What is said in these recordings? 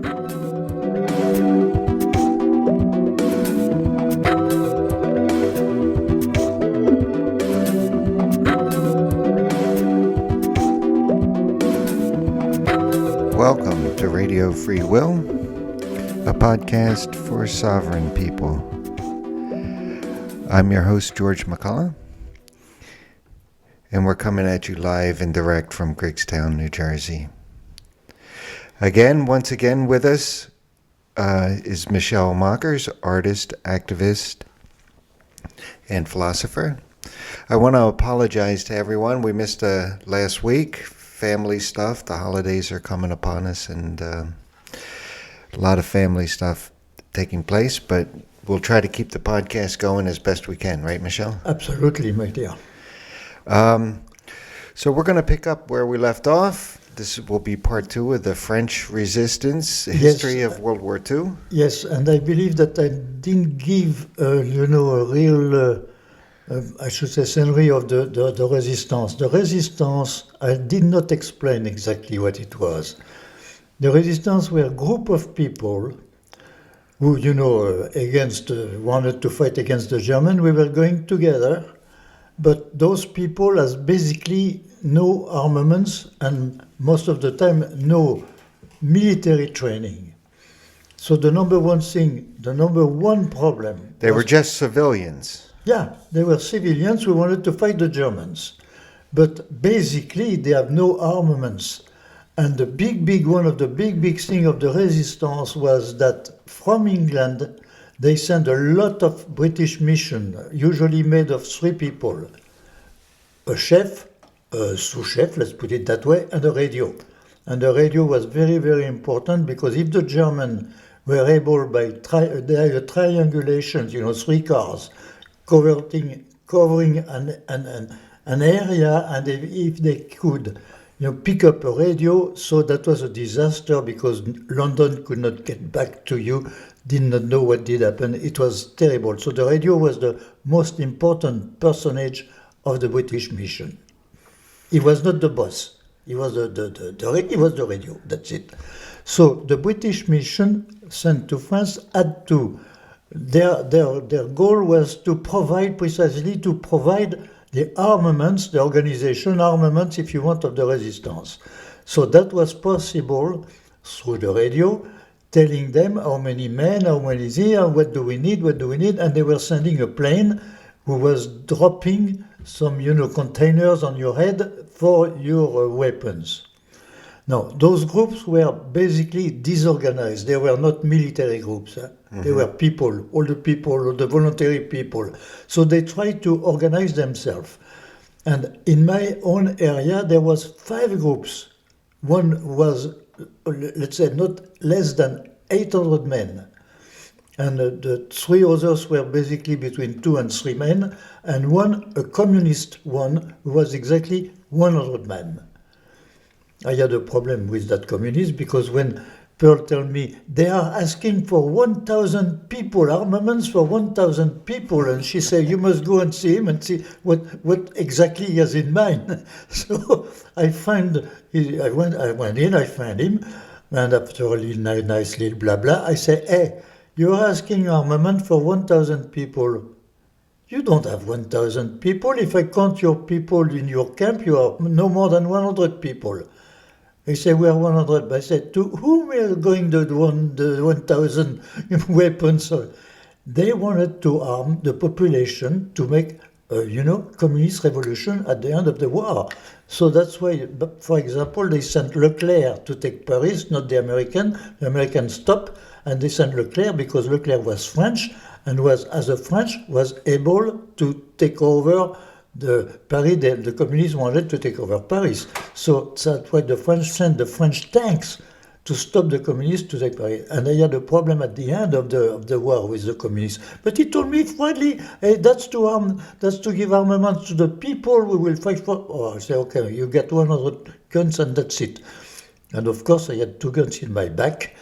Welcome to Radio Free Will, a podcast for sovereign people. I'm your host, George McCullough, and we're coming at you live and direct from Griggstown, New Jersey. Once again with us is Michelle Mockers, artist, activist, and philosopher. I want to apologize to everyone. We missed last week. Family stuff. The holidays are coming upon us, and a lot of family stuff taking place, but we'll try to keep the podcast going as best we can, right, Michelle? Absolutely, my dear. So we're going to pick up where we left off. This will be part 2 of the French resistance, history of World War II. Yes, and I believe that I didn't give, a real, I should say, summary of the resistance. The resistance, I did not explain exactly what it was. The resistance were a group of people who, wanted to fight against the German. We were going together, but those people has basically no armaments and most of the time no military training. So the number one problem... They were just civilians. Yeah, they were civilians who wanted to fight the Germans. But basically, they have no armaments. And the one of the big thing of the resistance was that from England, they sent a lot of British mission, usually made of 3 people. A chef, a sous-chef, let's put it that way, and a radio. And the radio was very, very important because if the Germans were able by triangulation, 3 cars, covering an area, and if they could pick up a radio, so that was a disaster because London could not get back to you, did not know what did happen. It was terrible. So the radio was the most important personage of the British mission. He was not the boss. He was the radio. That's it. So the British mission sent to France had to. Their goal was to provide the armaments, the organization armaments, if you want, of the resistance. So that was possible through the radio, telling them how many men, how many here, what do we need, and they were sending a plane who was dropping some, containers on your head for your weapons. Now, those groups were basically disorganized. They were not military groups. Mm-hmm. They were people, all the voluntary people. So they tried to organize themselves. And in my own area, there was 5 groups. One was, let's say, not less than 800 men. And the 3 others were basically between 2 and 3 men. And one, a communist one, who was exactly 100 men. I had a problem with that communist because when Pearl told me they are asking for 1,000 people, armaments for 1,000 people, and she said, you must go and see him and see what exactly he has in mind. So I went in, I found him, and after a nice little blah blah, I said, hey, you're asking armament for 1,000 people. You don't have 1,000 people. If I count your people in your camp, you are no more than 100 people. He said, we are 100. I said, to whom are going the 1,000 weapons? They wanted to arm the population to make, communist revolution at the end of the war. So that's why, for example, they sent Leclerc to take Paris, not the American. The Americans stopped, and they sent Leclerc because Leclerc was French, and as a French, was able to take over Paris. The communists wanted to take over Paris. So that's why the French sent the French tanks to stop the communists to take Paris. And I had a problem at the end of the war with the communists. But he told me friendly, hey, that's to give armaments to the people we will fight for. Oh, I said, okay, you get 100 guns and that's it. And of course I had 2 guns in my back.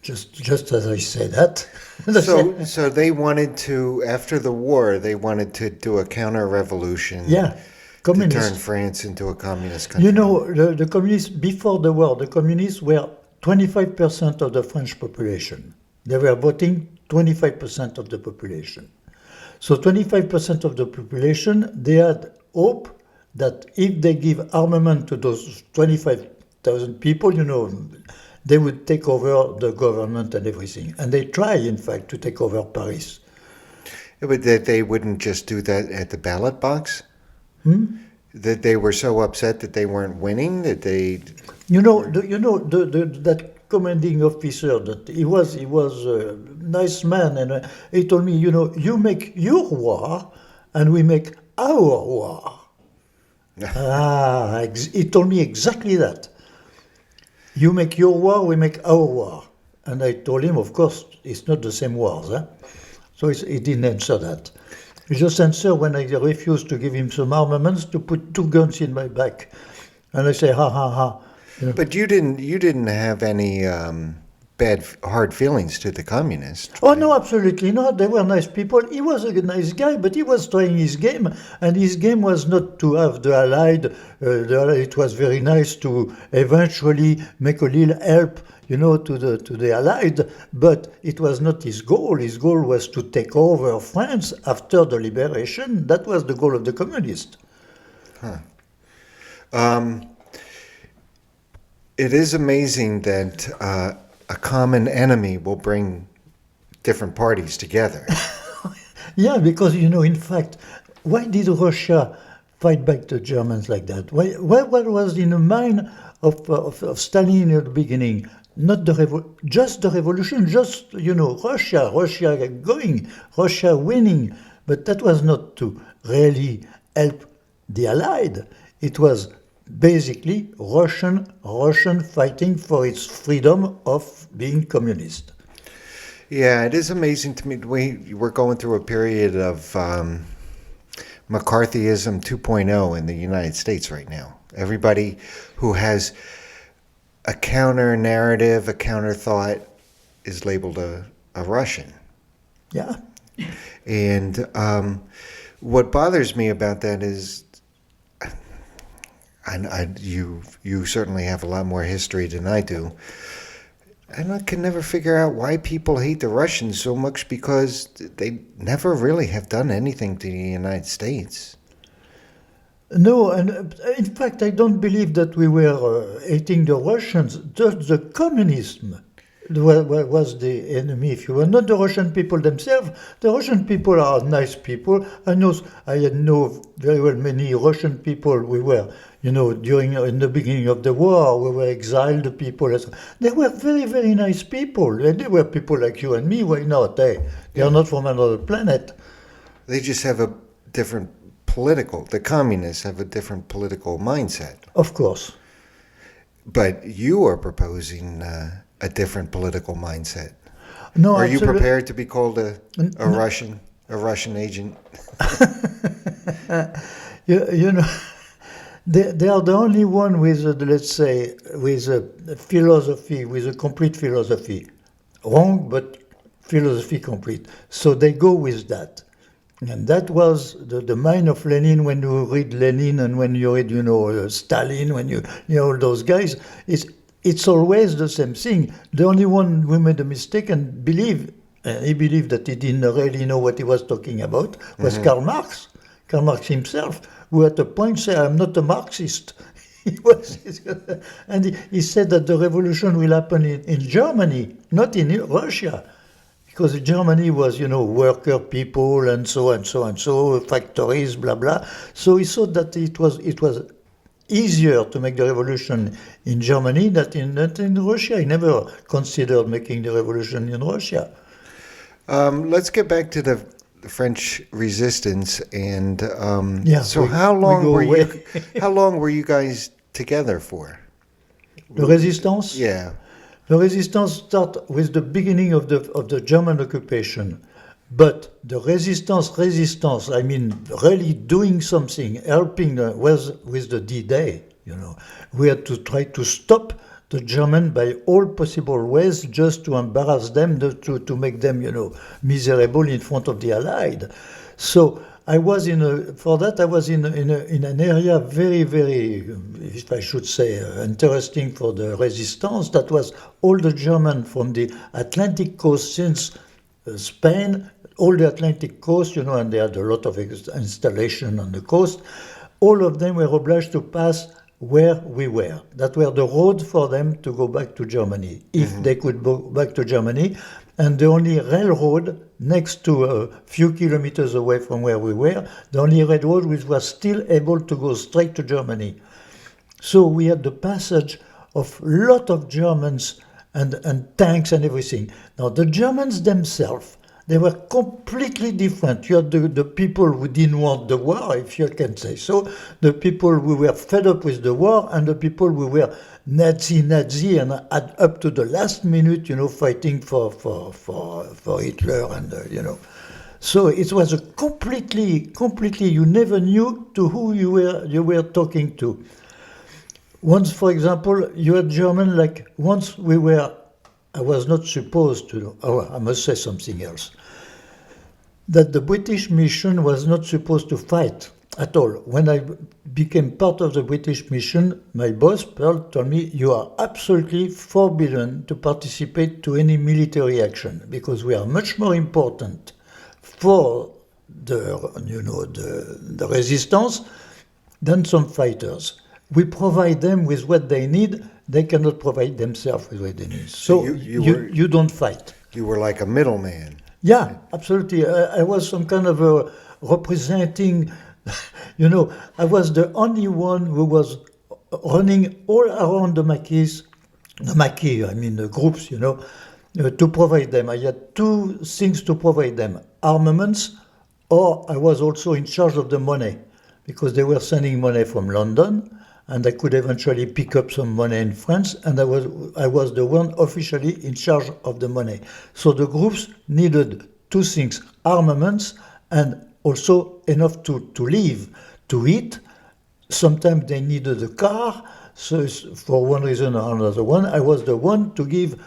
Just as I said that. So they wanted to, after the war, they wanted to do a counter-revolution. Yeah, communist. To turn France into a communist country. The communists, before the war, the communists were 25% of the French population. They were voting 25% of the population. So 25% of the population, they had hope that if they give armament to those 25,000 people, they would take over the government and everything. And they try, in fact, to take over Paris. But that they wouldn't just do that at the ballot box? That they were so upset that they weren't winning that they... That commanding officer, that he was a nice man, and he told me, you make your war, and we make our war. He told me exactly that. You make your war, we make our war. And I told him, of course, it's not the same wars. So he didn't answer that. He just answered when I refused to give him some armaments to put 2 guns in my back. And I say, ha, ha, ha. But you didn't have any hard feelings to the communists. Oh, no, absolutely not. They were nice people. He was a nice guy, but he was trying his game. And his game was not to have the Allied. It was very nice to eventually make a little help, to the Allied. But it was not his goal. His goal was to take over France after the liberation. That was the goal of the communists. It is amazing that a common enemy will bring different parties together. Yeah, because, in fact, why did Russia fight back the Germans like that? What was in the mind of Stalin at the beginning? Not just the revolution, just, Russia going, Russia winning. But that was not to really help the Allied. It was basically Russian fighting for its freedom of being communist. Yeah, it is amazing to me. We're going through a period of McCarthyism 2.0 in the United States right now. Everybody who has a counter narrative, a counter thought, is labeled a Russian. Yeah. And what bothers me about that is, you certainly have a lot more history than I do, and I can never figure out why people hate the Russians so much, because they never really have done anything to the United States. No, and in fact, I don't believe that we were hating the Russians. Just the communism was the enemy, if you were. Not the Russian people themselves. The Russian people are nice people. I know very well many Russian people. We were, in the beginning of the war, we were exiled people. They were very, very nice people. And they were people like you and me. Why not? They are not from another planet. They just have a different the communists have a different political mindset. Of course. But you are proposing a different political mindset. No, are you prepared to be called a Russian agent? They are the only one with, let's say, with a philosophy, with a complete philosophy. Wrong, but philosophy complete. So they go with that. And that was the mind of Lenin. When you read Lenin and when you read, Stalin, when you all those guys, it's always the same thing. The only one who made a mistake and he believed that he didn't really know what he was talking about was Karl Marx. Karl Marx himself, who at a point said, "I'm not a Marxist." And he said that the revolution will happen in Germany, not in Russia. Because Germany was, worker people and so and so and so, factories, blah blah. So he thought that it was easier to make the revolution in Germany than in Russia. He never considered making the revolution in Russia. Let's get back to the French resistance, and how long were you guys together for? The resistance? Yeah. The resistance started with the beginning of the German occupation. But the resistance, I mean really doing something, helping was with the D-Day, We had to try to stop the German by all possible ways, just to embarrass them, to make them, miserable in front of the Allied. So I was in an area very, very, if I should say, interesting for the resistance. That was all the German from the Atlantic coast since Spain, all the Atlantic coast, and they had a lot of installation on the coast. All of them were obliged to pass where we were. That were the road for them to go back to Germany, if they could go back to Germany. And the only railroad next to a few kilometers away from where we were, the only railroad which was still able to go straight to Germany. So we had the passage of a lot of Germans and tanks and everything. Now the Germans themselves, they were completely different. You had the people who didn't want the war, if you can say so, the people who were fed up with the war, and the people who were Nazi, and up to the last minute, fighting for Hitler, and So it was a completely, you never knew to who you were talking to. Once, for example, you had German, like once I was not supposed to know, I must say something else, that the British mission was not supposed to fight at all. When I became part of the British mission, my boss, Pearl, told me, you are absolutely forbidden to participate to any military action, because we are much more important for the resistance than some fighters. We provide them with what they need. They cannot provide themselves with what they need. So you don't fight. You were like a middleman. Yeah, absolutely. I was some kind of a representing, I was the only one who was running all around the maquis, the groups, to provide them. I had two things to provide them: armaments, or I was also in charge of the money, because they were sending money from London, and I could eventually pick up some money in France, and I was the one officially in charge of the money. So the groups needed two things: armaments and also enough to live, to eat. Sometimes they needed a car, so for one reason or another one, I was the one to give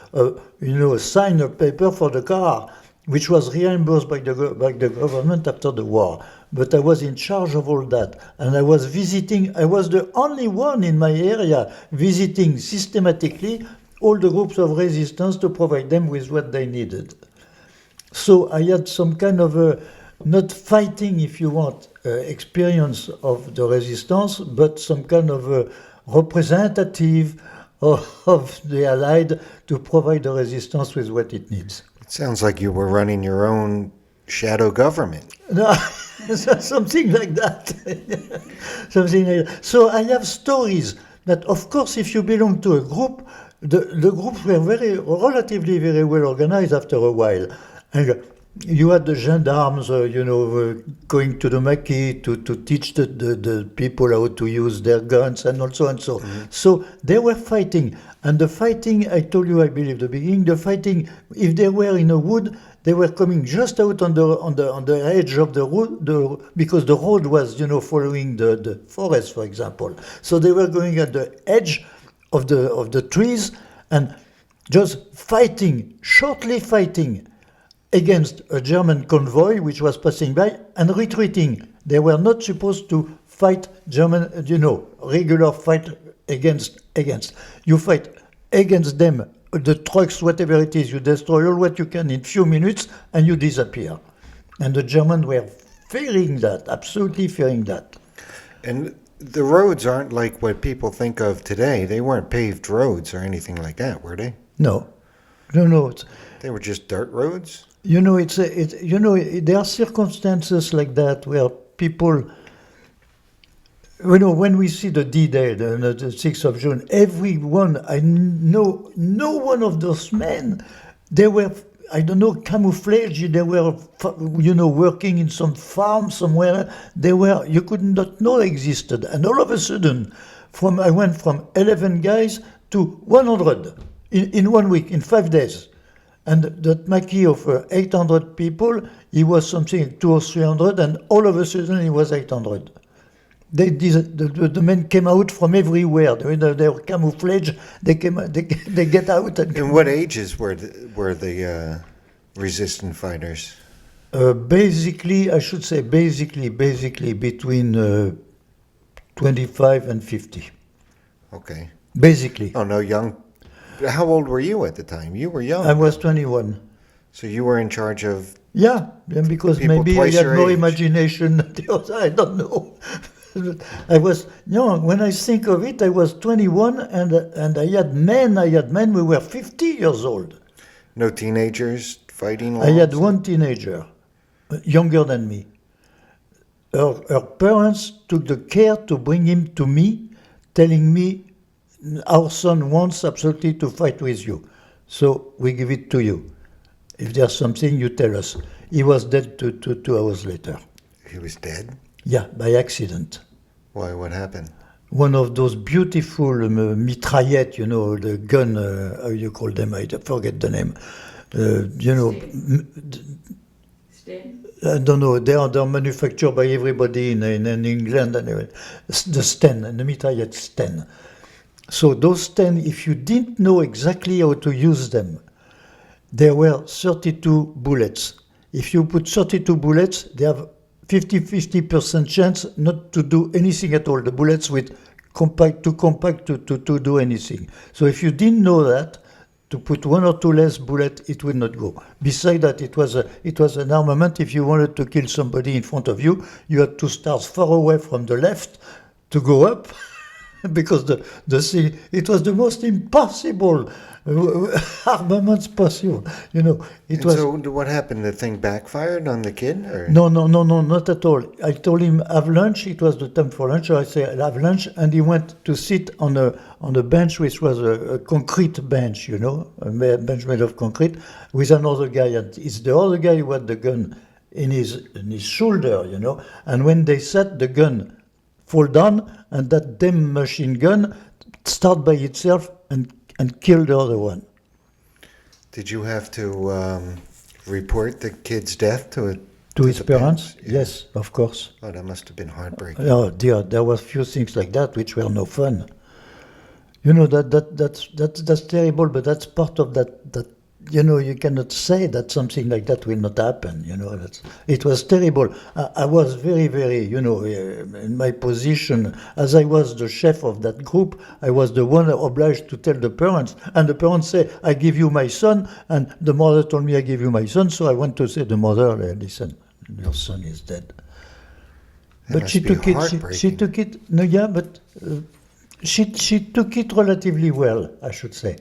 sign a paper for the car, which was reimbursed by the government after the war. But I was in charge of all that, and I was the only one in my area visiting systematically all the groups of resistance to provide them with what they needed. So I had some kind of a, not fighting, if you want, experience of the resistance, but some kind of a representative of the Allied to provide the resistance with what it needs. It sounds like you were running your own shadow government. No, something like that. Something like that. So I have stories that, of course, if you belong to a group, the groups were relatively very well organized after a while. And you had the gendarmes, going to the maquis to teach the people how to use their guns and also and so. Mm-hmm. So they were fighting. And the fighting, I told you, I believe, the beginning, the fighting, if they were in a wood, they were coming just out on the edge of the road, because the road was, following the forest, for example. So they were going at the edge of the trees and just shortly fighting against a German convoy which was passing by and retreating. They were not supposed to fight German, regular fight against. You fight against them, the trucks, whatever it is, you destroy all what you can in few minutes and you disappear. And the Germans were fearing that, absolutely fearing that. And the roads aren't like what people think of today. They weren't paved roads or anything like that, were they? No. They were just dirt roads? There are circumstances like that where people, when we see the D-Day, the 6th of June, everyone, I know, no one of those men, they were, camouflaged, they were, working in some farm somewhere, you could not know existed. And all of a sudden, I went from 11 guys to 100 in 1 week, in 5 days. And that maquis of 800 people, he was something 200 or 300, and all of a sudden he was 800. The men came out from everywhere. They were camouflaged. They get out. And what ages were the resistant fighters? Basically, I should say basically between 25 and 50. Okay. Basically. Oh, no, young. How old were you at the time? You were young. I was 21. So you were in charge of. Yeah, because People maybe I twice had your more age. imagination than the others. I don't know. I was young. When I think of it, I was 21 and I had men, we were 50 years old. No teenagers fighting. I had laws? one teenager, younger than me. Her parents took the care to bring him to me, telling me, our son wants absolutely to fight with you. So we give it to you. If there's something, you tell us. He was dead 2 hours later. He was dead. Yeah, by accident. Why? What happened? One of those beautiful mitraillettes, the gun, how you call them, I forget the name. I don't know, they are manufactured by everybody in England. Anyway. The Sten, the mitraillette Sten. So those 10, if you didn't know exactly how to use them, there were 32 bullets. If you put 32 bullets, they have 50% chance not to do anything at all. The bullets with too compact to do anything. So if you didn't know that, to put one or two less bullet, it would not go. Besides that, it was an armament. If you wanted to kill somebody in front of you, you had to start far away from the left to go up. Because it was the most impossible armaments possible. It And was. so what happened? The thing backfired on the kid, or No, not at all. I told him have lunch. It was the time for lunch. So I said have lunch, and he went to sit on a bench, which was a concrete bench, a bench made of concrete, with another guy. And it's the other guy who had the gun in his shoulder, And when they sat, the gun fall down, and that damn machine gun start by itself and kill the other one. did you have to report the kid's death to His the parents? Yeah. Yes, of course. Oh, that must have been heartbreaking. Oh dear, there were few things like that which were no fun. That's terrible, but that's part of that. You cannot say that something like that will not happen. It was terrible. I was very, very, in my position, as I was the chef of that group, I was the one obliged to tell the parents. And the parents say, I give you my son. And the mother told me, I give you my son. So I went to say to the mother, listen, your son is dead. But must she be took it. She heartbreaking. took it. No, yeah, but she took it relatively well, I should say.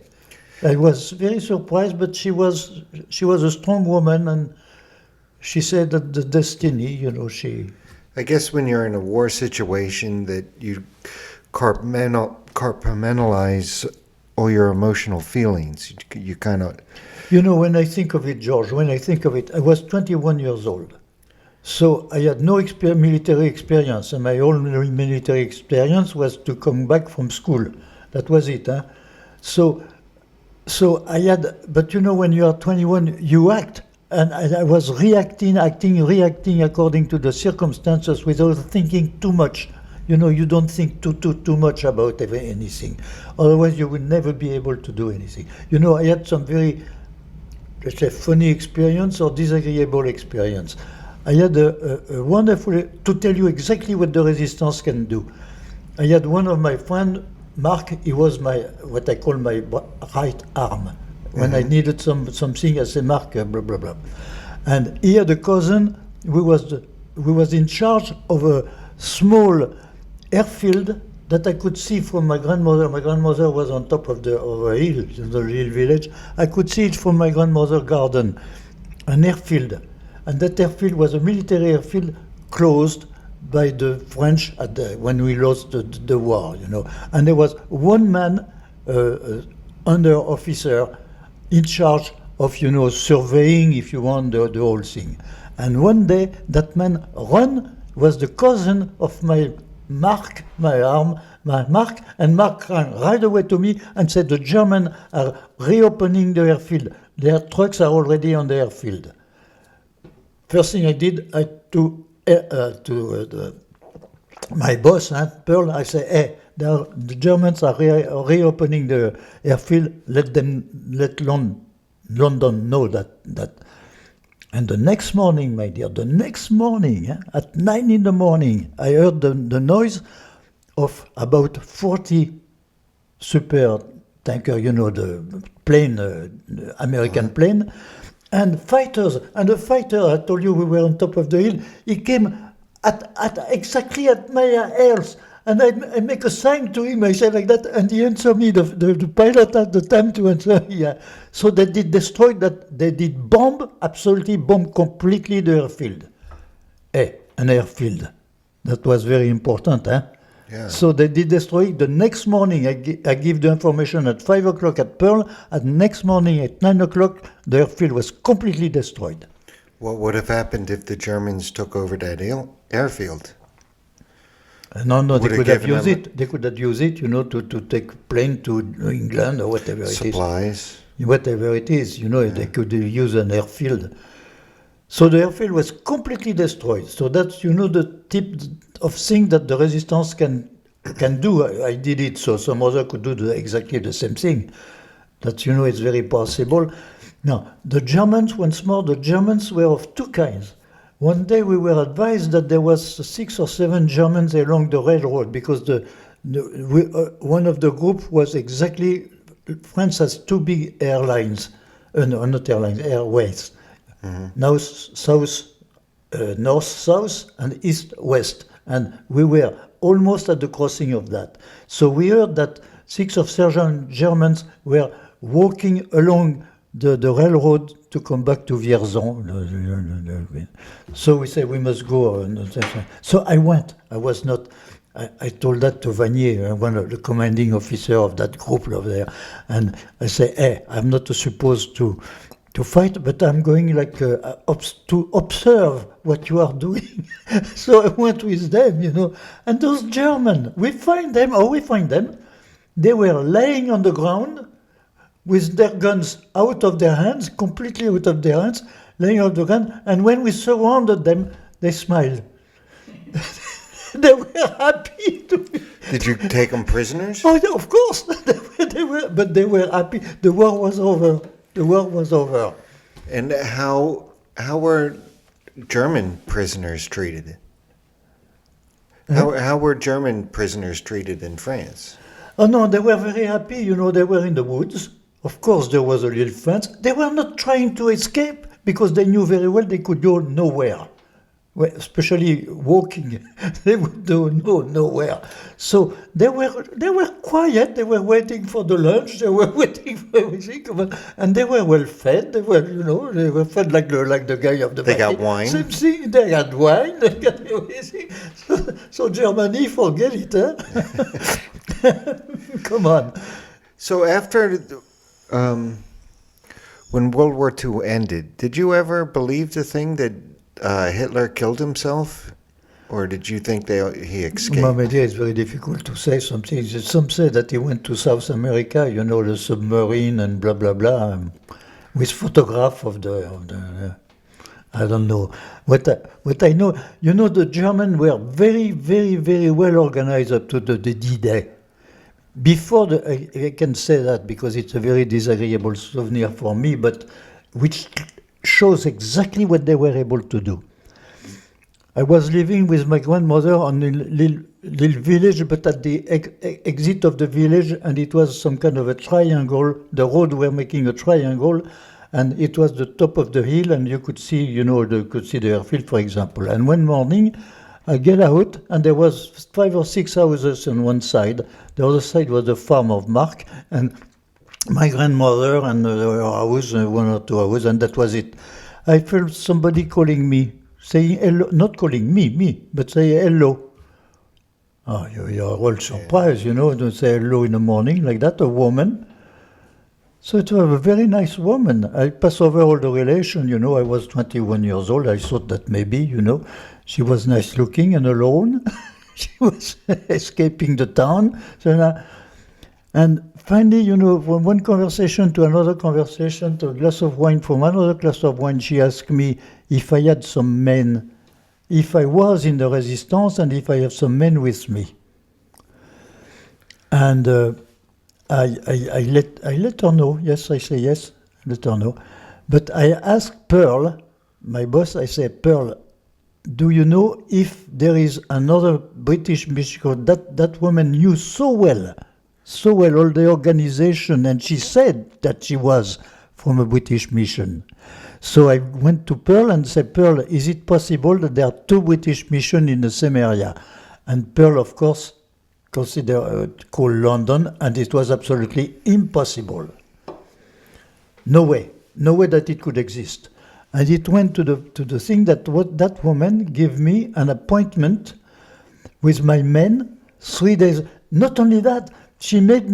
I was very surprised, but she was a strong woman, and she said that the destiny, she. I guess when you're in a war situation, that you compartmentalize all your emotional feelings. You kind of. When I think of it, George, I was 21 years old. So I had no military experience, and my only military experience was to come back from school. That was it. Huh? So I had, but when you are 21, you act. And I was reacting according to the circumstances without thinking too much. You don't think too much about anything. Otherwise, you will never be able to do anything. I had some very, let's say, funny experience or disagreeable experience. I had a wonderful, to tell you exactly what the resistance can do. I had one of my friends, Mark, he was what I call my right arm. When I needed something, I said, Mark, blah, blah, blah. And he had a cousin who was in charge of a small airfield that I could see from my grandmother. My grandmother was on top of a hill, the little village. I could see it from my grandmother's garden, an airfield. And that airfield was a military airfield closed by the French when we lost the war, And there was one man, under officer, in charge of, surveying, if you want, the whole thing. And one day, that man, Ron, was the cousin of my Mark, and Mark ran right away to me and said, the Germans are reopening the airfield. Their trucks are already on the airfield. First thing I did, to my boss, Pearl, I say, hey, the Germans are reopening the airfield. Let London know that. And the next morning, my dear, the next morning, at 9 in the morning, I heard the noise of about 40 super tanker, you know, the plane, the American plane, and fighters. And the fighter, I told you we were on top of the hill, he came at exactly at my ears. And I make a sign to him, I said like that, and he answered me, the pilot had the time to answer, yeah. So they did destroy that, they did absolutely bomb completely the airfield. An airfield. That was very important, huh? Yeah. So they did destroy it. The next morning, I give the information at 5 o'clock at Pearl, and next morning at 9 o'clock, the airfield was completely destroyed. What would have happened if the Germans took over that airfield? No, Would they it could have given used them- it. They could have used it, you know, to take plane to England or whatever it is. Supplies. Whatever it is, you know, they could use an airfield. So the airfield was completely destroyed. So that's, you know, the type of thing that the resistance can do. I did it, so some other could do exactly the same thing. That, you know, it's very possible. Now, the Germans, once more, the Germans were of two kinds. One day we were advised that there was 6 or 7 Germans along the railroad because one of the group was exactly, France has 2 big airlines, not airlines, airways. North-south and east-west. And we were almost at the crossing of that. So we heard that 6 or 7 Germans were walking along the railroad to come back to Vierzon. So we said we must go. So I went. I told that to Vanier, one of the commanding officer of that group over there. And I say, hey, I'm not supposed to fight, but I'm going to observe what you are doing. So I went with them, you know. And those Germans, we find them, they were laying on the ground with their guns out of their hands, completely out of their hands, laying on the ground. And when we surrounded them, they smiled. They were happy to be. Did you take them prisoners? Oh, yeah, of course. But they were happy. The war was over. And how were German prisoners treated? How were German prisoners treated in France? Oh, no, they were very happy. You know, they were in the woods. Of course, there was a little fence. They were not trying to escape because they knew very well they could go nowhere. Well, especially walking, they would go nowhere. So they were quiet. They were waiting for the lunch. They were waiting for everything, and they were well fed. They were fed like the guy of the. They got wine? Same thing. They got wine. They got everything. So Germany, forget it, huh? Come on. So after, when World War II ended, did you ever believe the thing that Hitler killed himself? Or did you think he escaped? My idea is very difficult to say something. Some say that he went to South America, you know, the submarine and blah, blah, blah, with photograph of the I don't know. What I know, you know, the Germans were very, very, very well organized up to the D-Day. Before I can say that because it's a very disagreeable souvenir for me, but which shows exactly what they were able to do. I was living with my grandmother on a little village, but at the exit of the village, and it was some kind of a triangle. The road were making a triangle, and it was the top of the hill, and you could see, you know, the airfield, for example. And one morning, I get out, and there was 5 or 6 houses on one side. The other side was the farm of Mark, and my grandmother and her house, 1 or 2 houses, and that was it. I felt somebody calling me, saying hello, not calling me, but say hello. Oh, you're all surprised, you know, to say hello in the morning like that, a woman. So it was a very nice woman. I pass over all the relation, you know, I was 21 years old. I thought that maybe, you know, she was nice looking and alone. She was escaping the town. And finally, you know, from one conversation to another conversation, to a glass of wine, from another glass of wine, she asked me if I had some men, if I was in the resistance, and if I have some men with me. And I let her know. Yes, I say yes, let her know. But I asked Pearl, my boss, I say, Pearl, do you know if there is another British mission? That woman knew so well all the organization, and she said that she was from a British mission. So I went to Pearl and said, Pearl, is it possible that there are two British missions in the same area? And Pearl, of course, called London, and it was absolutely impossible. No way that it could exist. And it went to the thing that woman gave me an appointment with my men 3 days. Not only that, she made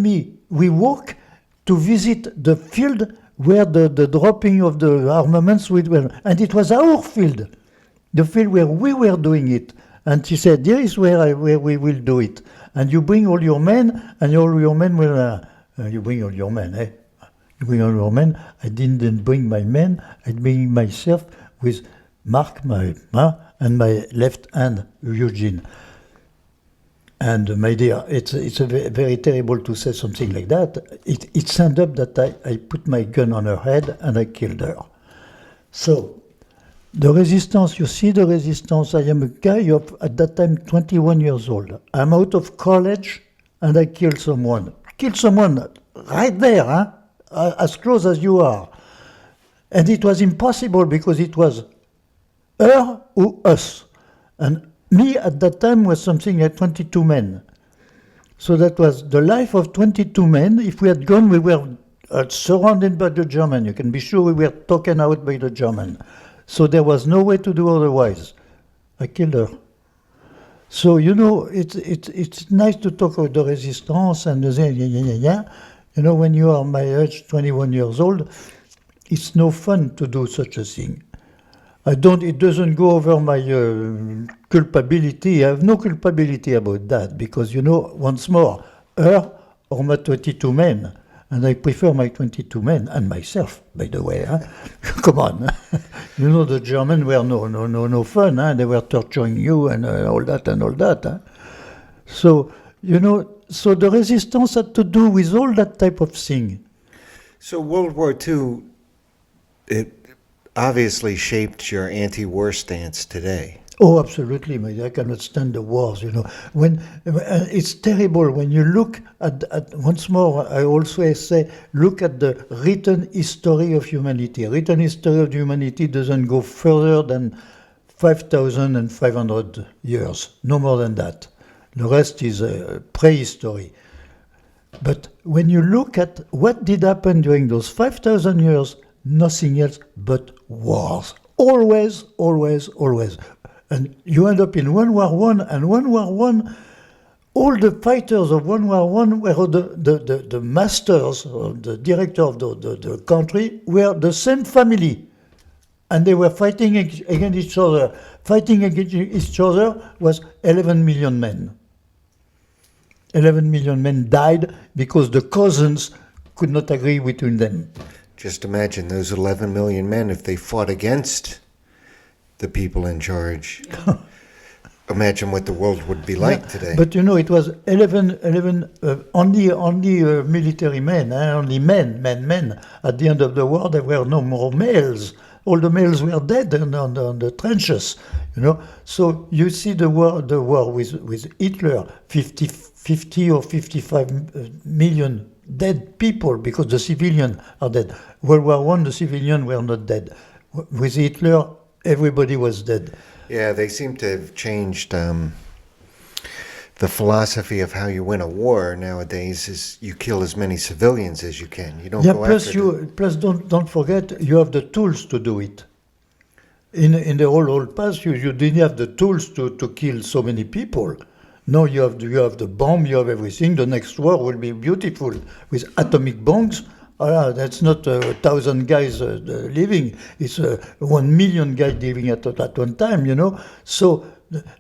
we walk to visit the field where the dropping of the armaments were, and it was our field, the field where we were doing it. And she said, "Here is where we will do it. And you bring all your men, and all your men will. You bring all your men, eh? You bring all your men." I didn't bring my men. I bring myself with Mark, and my left hand, Eugene. And my dear, it's a very terrible to say something like that. It ended up that I put my gun on her head and I killed her. So, the resistance, you see the resistance. I am a guy of, at that time, 21 years old. I'm out of college and I killed someone. Killed someone right there, huh? As close as you are. And it was impossible because it was her or us. And me at that time was something like 22 men. So that was the life of 22 men. If we had gone, we were surrounded by the German. You can be sure we were taken out by the German. So there was no way to do otherwise. I killed her. So, you know, it's nice to talk about the resistance and the You know, when you are my age, 21 years old, it's no fun to do such a thing. It doesn't go over my culpability. I have no culpability about that because, you know, once more, her or my 22 men, and I prefer my 22 men and myself, by the way. Huh? Come on, you know the Germans were no fun. Huh? They were torturing you and all that. Huh? So you know, so the resistance had to do with all that type of thing. So World War II, it obviously shaped your anti-war stance today. Oh, absolutely, mate. I cannot stand the wars, you know. When it's terrible when you look at once more, I also say, look at the written history of humanity. Written history of humanity doesn't go further than 5,500 years, no more than that. The rest is prehistory. But when you look at what did happen during those 5,000 years, nothing else but wars. Always. And you end up in World War I, and World War I, all the fighters of World War I were the masters, or the director of the country, were the same family. And they were fighting against each other. Fighting against each other was 11 million men. 11 million men died because the cousins could not agree between them. Just imagine those 11 million men, if they fought against the people in charge. Imagine what the world would be like today. But you know, it was 11 only military men, only men. At the end of the war, there were no more males. All the males were dead on the trenches, you know. So you see the war with Hitler, 50 or 55 million dead people because the civilians are dead. World War I, the civilians were not dead. With Hitler, everybody was dead. Yeah, they seem to have changed the philosophy of how you win a war nowadays is you kill as many civilians as you can. You don't go plus after them. Plus don't forget, you have the tools to do it. In the old past, you didn't have the tools to kill so many people. No, you have the bomb, you have everything. The next war will be beautiful with atomic bombs. That's not 1,000 guys living. It's 1 million guys living at one time, you know. So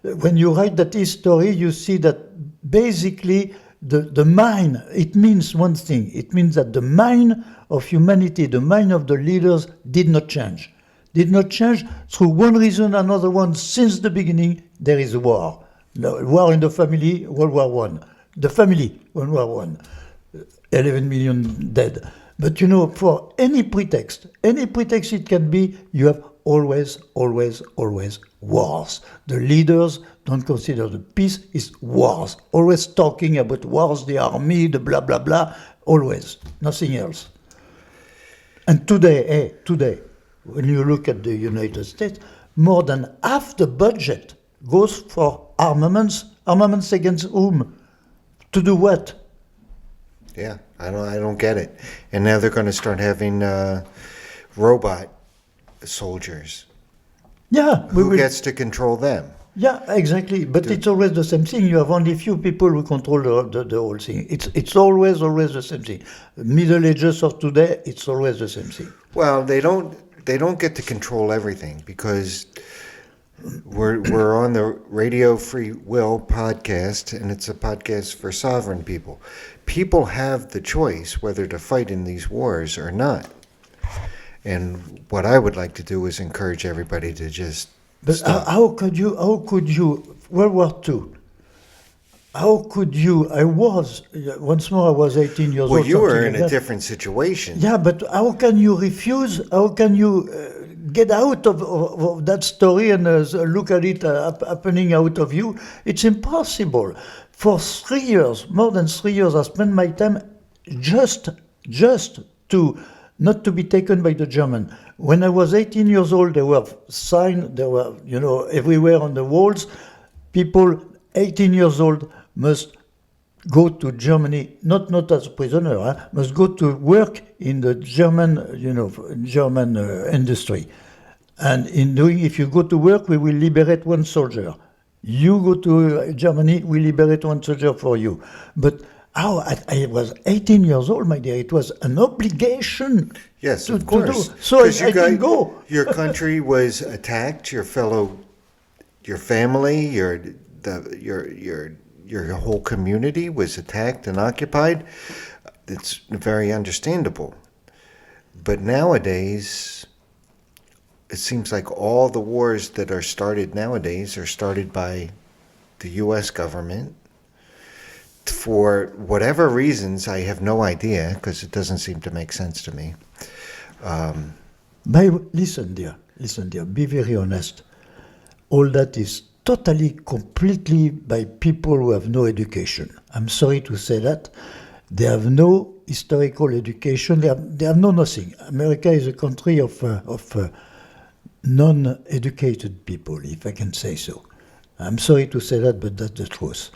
when you write that history, you see that basically the mind, it means one thing. It means that the mind of humanity, the mind of the leaders did not change. Did not change through one reason or another one. Since the beginning, there is a war. The war in the family, World War I. The family, World War I. 11 million dead. But you know, for any pretext it can be, you have always, always, always wars. The leaders don't consider the peace is wars. Always talking about wars, the army, the blah, blah, blah. Always. Nothing else. And today, when you look at the United States, more than half the budget goes for armaments. Armaments against whom? To do what? Yeah, I don't get it. And now they're going to start having robot soldiers. Yeah, Who gets to control them? Yeah, exactly. But it's always the same thing. You have only few people who control the whole thing. It's always the same thing. Middle Ages of today, it's always the same thing. Well, they don't get to control everything because we're on the Radio Free Will podcast, and it's a podcast for sovereign people. People have the choice whether to fight in these wars or not. And what I would like to do is encourage everybody to just But stop. how could you, World War II, how could you, once more I was 18 years Well, old. you were something in like a that. different situation. Yeah, but how can you refuse, how can you get out of that story and look at it happening out of you? It's impossible. For 3 years, more than 3 years, I spent my time just to not to be taken by the German. When I was 18 years old, there were signs, there were, everywhere on the walls, people 18 years old must go to Germany, not as a prisoner, must go to work in the German, German industry. And if you go to work, we will liberate one soldier. You go to Germany, we liberate one soldier for you. But I was 18 years old, my dear. It was an obligation. Yes, to of course. do. So 'Cause I can go. Your country was attacked. Your family, your whole community was attacked and occupied. It's very understandable. But nowadays, it seems like all the wars that are started nowadays are started by the U.S. government. For whatever reasons, I have no idea, because it doesn't seem to make sense to me. Listen, dear, be very honest. All that is totally, completely by people who have no education. I'm sorry to say that. They have no historical education. They have no nothing. America is a country of non-educated people, if I can say so. I'm sorry to say that, but that's the truth.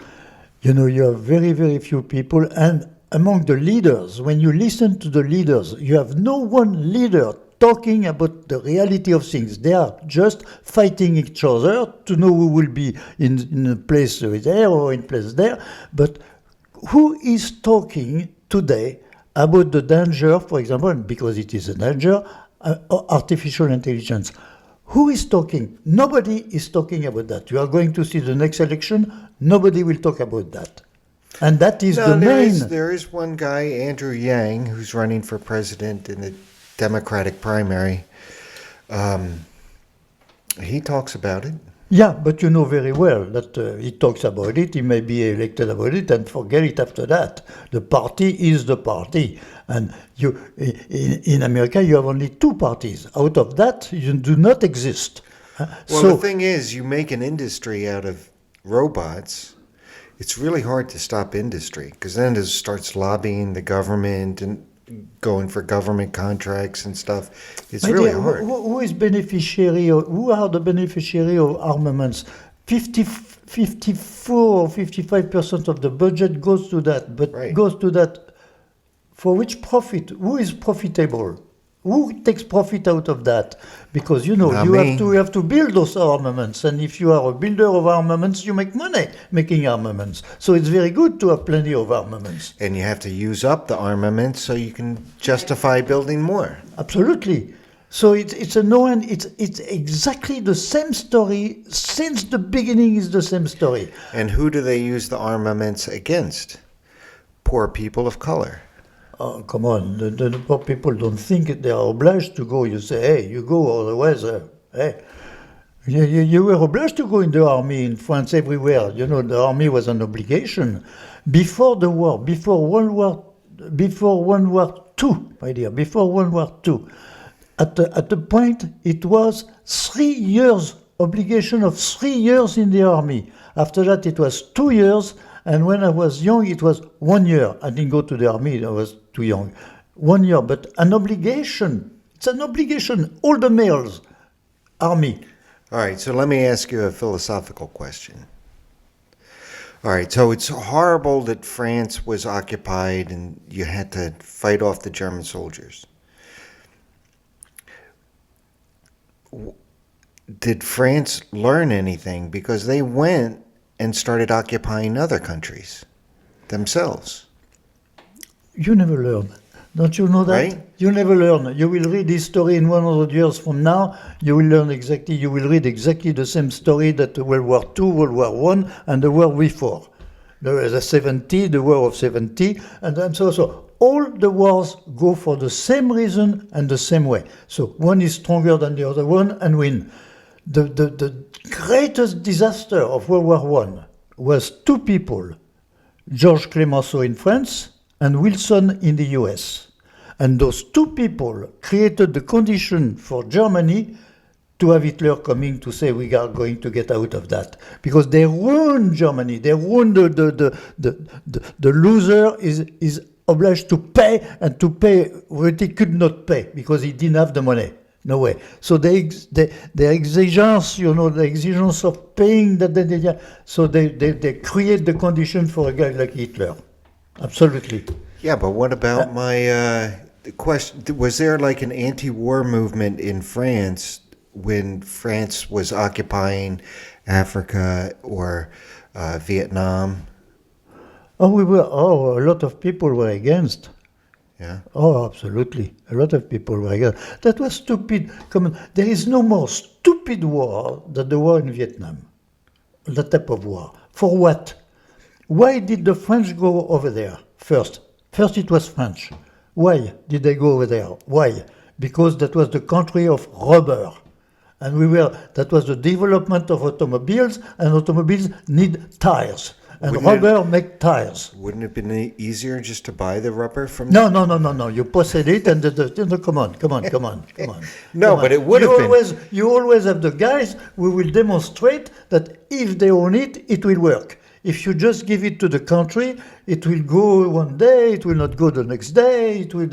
You have very, very few people, and among the leaders, when you listen to the leaders, you have no one leader talking about the reality of things. They are just fighting each other to know who will be in a place there or in place there. But who is talking today about the danger, for example, because it is a danger, artificial intelligence? Who is talking? Nobody is talking about that. You are going to see the next election, nobody will talk about that. And that is the main... There is one guy, Andrew Yang, who's running for president in the Democratic primary. He talks about it. Yeah, but you know very well that he talks about it, he may be elected about it, and forget it after that. The party is the party. And in America, you have only two parties. Out of that, you do not exist. Well, the thing is, you make an industry out of robots. It's really hard to stop industry, because then it starts lobbying the government and going for government contracts and stuff. It's really hard. Who is beneficiary? Who are the beneficiary of armaments? 54 or 55% of the budget goes to that, but goes to that for which profit? Who is profitable? Who takes profit out of that? Because you have to build those armaments, and if you are a builder of armaments, you make money making armaments. So it's very good to have plenty of armaments. And you have to use up the armaments so you can justify building more. Absolutely. So it's a no end. It's exactly the same story since the beginning. Is the same story. And who do they use the armaments against? Poor people of color. Oh, come on. The poor people don't think they are obliged to go. You say, hey, you go, otherwise, hey. You were obliged to go in the army in France, everywhere. The army was an obligation. Before the war, before World War II, my dear, before World War II, At the point, it was 3 years, obligation of 3 years in the army. After that, it was 2 years, and when I was young, it was 1 year. I didn't go to the army, I was too young. 1 year, but an obligation. It's an obligation, all the males, army. All right, so let me ask you a philosophical question. All right, so it's horrible that France was occupied and you had to fight off the German soldiers. Did France learn anything? Because they went and started occupying other countries themselves. You never learn. Don't you know that? Right. You never learn. You will read this story in 100 years from now. You will learn exactly, you will read exactly the same story that the World War II, World War I, and the war before. The 70, the war of 70, and so. All the wars go for the same reason and the same way. So one is stronger than the other one and win. The greatest disaster of World War I was two people, Georges Clemenceau in France and Wilson in the US. And those two people created the condition for Germany to have Hitler coming to say we are going to get out of that. Because they ruined Germany. They ruined the loser is obliged to pay, and to pay what he could not pay because he didn't have the money. No way. So the exigence, the exigence of paying that, so they create the condition for a guy like Hitler. Absolutely. Yeah, but what about my question? Was there like an anti-war movement in France when France was occupying Africa or Vietnam? A lot of people were against. Yeah. Oh, absolutely. A lot of people were against. That was stupid. Come on. There is no more stupid war than the war in Vietnam. That type of war. For what? Why did the French go over there first? First it was French. Why did they go over there? Why? Because that was the country of rubber. And that was the development of automobiles, and automobiles need tires. And rubber make tires. Wouldn't it have been easier just to buy the rubber from? No. You possess it, and come on. No, but it would have been. You always have the guys who will demonstrate that if they own it, it will work. If you just give it to the country, it will go one day, it will not go the next day, it will.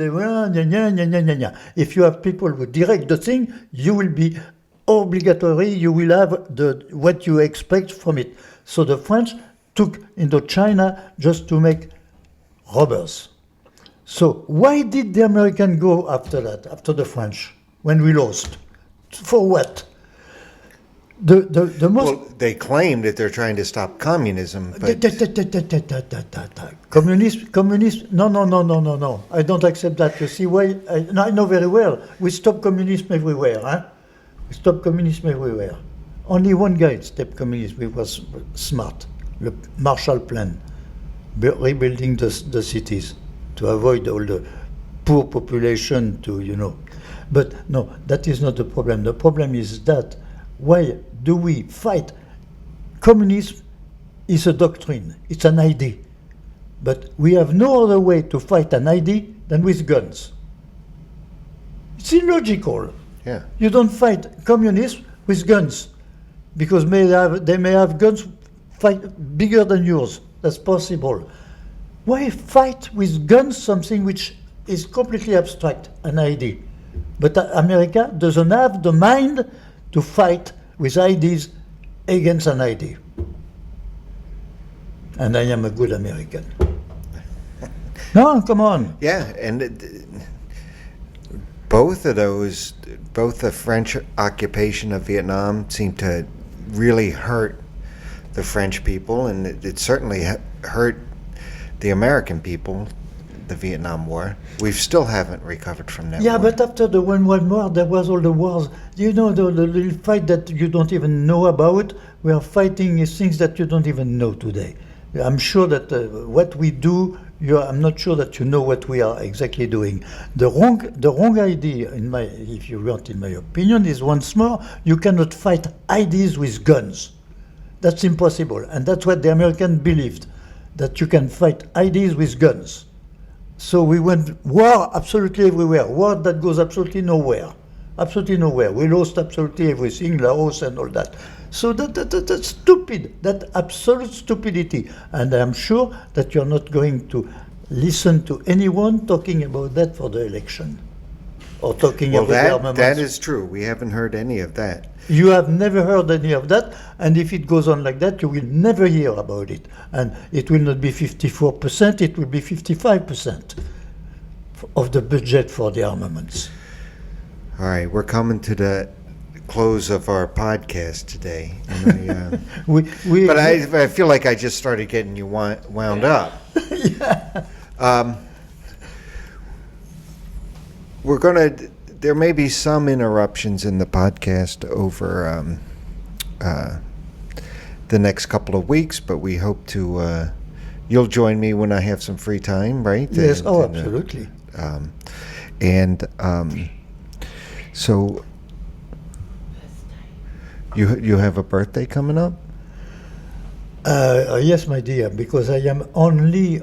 If you have people who direct the thing, you will be obligatory. You will have what you expect from it. So the French took Indochina just to make rubbers. So why did the Americans go after that, after the French, when we lost? For what? The most... Well, they claim that they're trying to stop communism, but... Communist, no. I don't accept that. You see why? I know very well. We stop communism everywhere. Huh? We stop communism everywhere. Only one guy stopped communism. He was smart. The Marshall Plan, rebuilding the cities to avoid all the poor population But no, that is not the problem. The problem is that why do we fight? Communism is a doctrine. It's an idea. But we have no other way to fight an idea than with guns. It's illogical. Yeah. You don't fight communism with guns because they may have guns fight bigger than yours. That's possible. Why fight with guns something which is completely abstract, an idea? But America doesn't have the mind to fight with ideas against an idea. And I am a good American. No, come on. Yeah, and both the French occupation of Vietnam seemed to really hurt the French people, and it certainly hurt the American people, the Vietnam War. We still haven't recovered from that war. But after the World War, there was all the wars. The little fight that you don't even know about, we are fighting things that you don't even know today. I'm sure that what we do, I'm not sure that you know what we are exactly doing. The wrong idea, if you want, in my opinion, is once more, you cannot fight ideas with guns. That's impossible. And that's what the Americans believed, that you can fight ideas with guns. So we went war absolutely everywhere, war that goes absolutely nowhere. absolutely nowhere. We lost absolutely everything, Laos and all that. So that's stupid. That absolute stupidity. And I'm sure that you're not going to listen to anyone talking about that for the election, or talking Well, about the that armaments. is true. We haven't heard any of that. You have never heard any of that, and if it goes on like that, you will never hear about it. And it will not be 54%, it will be 55% of the budget for the armaments. All right, we're coming to the close of our podcast today. And but I feel like I just started getting you wound up. We're going to, there may be some interruptions in the podcast over the next couple of weeks, but we hope to, you'll join me when I have some free time, right? Yes, And- oh, and, absolutely. So you have a birthday coming up? Yes, my dear, because I am only,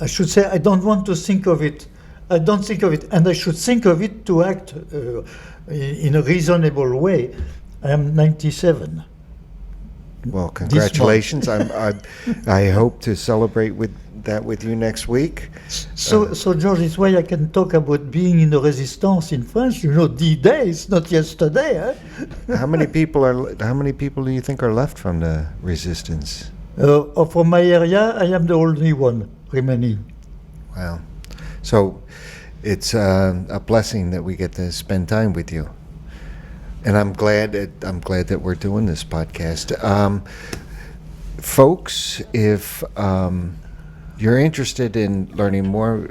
I should say, I don't want to think of it. I don't think of it, and I should think of it to act in a reasonable way. I am 97. Well, congratulations. I hope to celebrate with you next week. So, George, it's why I can talk about being in the resistance in France. You know, D-Day is not yesterday. Eh? How many people do you think are left from the resistance? From my area, I am the only one remaining. Wow. So it's a blessing that we get to spend time with you. And I'm glad that we're doing this podcast. Folks, if you're interested in learning more,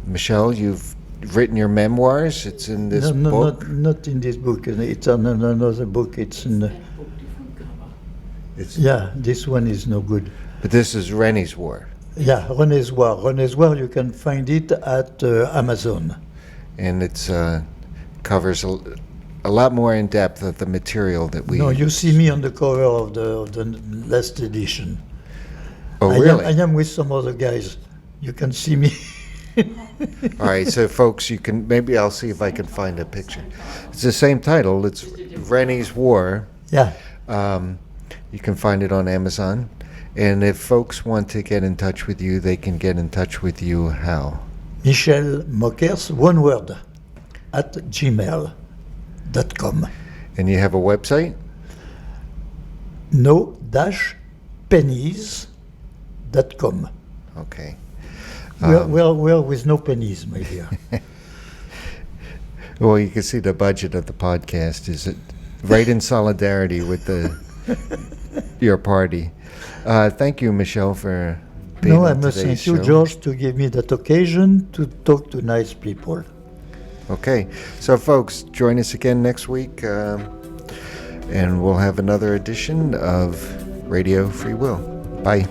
Michel, you've written your memoirs. It's in this book. Not in this book. It's on another book. It's in the, yeah, this one is no good. But this is René's War. Yeah, René's War. René's War, you can find it at Amazon. And it's covers a lot more in depth of the material that we... No, you see me on the cover of the last edition. Oh, really? I am with some other guys. You can see me. All right, so folks, you can, maybe I'll see if I can find a picture. It's the same title. It's René's War. Yeah. You can find it on Amazon. And if folks want to get in touch with you, they can get in touch with you how? Michel Mockers, one word, at gmail.com. And you have a website? no-pennies.com. Okay. We're with no pennies, my dear. Well, you can see the budget of the podcast is right in solidarity with your party. Thank you, Michel, for being No, I on must today's thank you, show. George, to give me that occasion to talk to nice people. Okay, so folks, join us again next week, and we'll have another edition of Radio Free Will. Bye.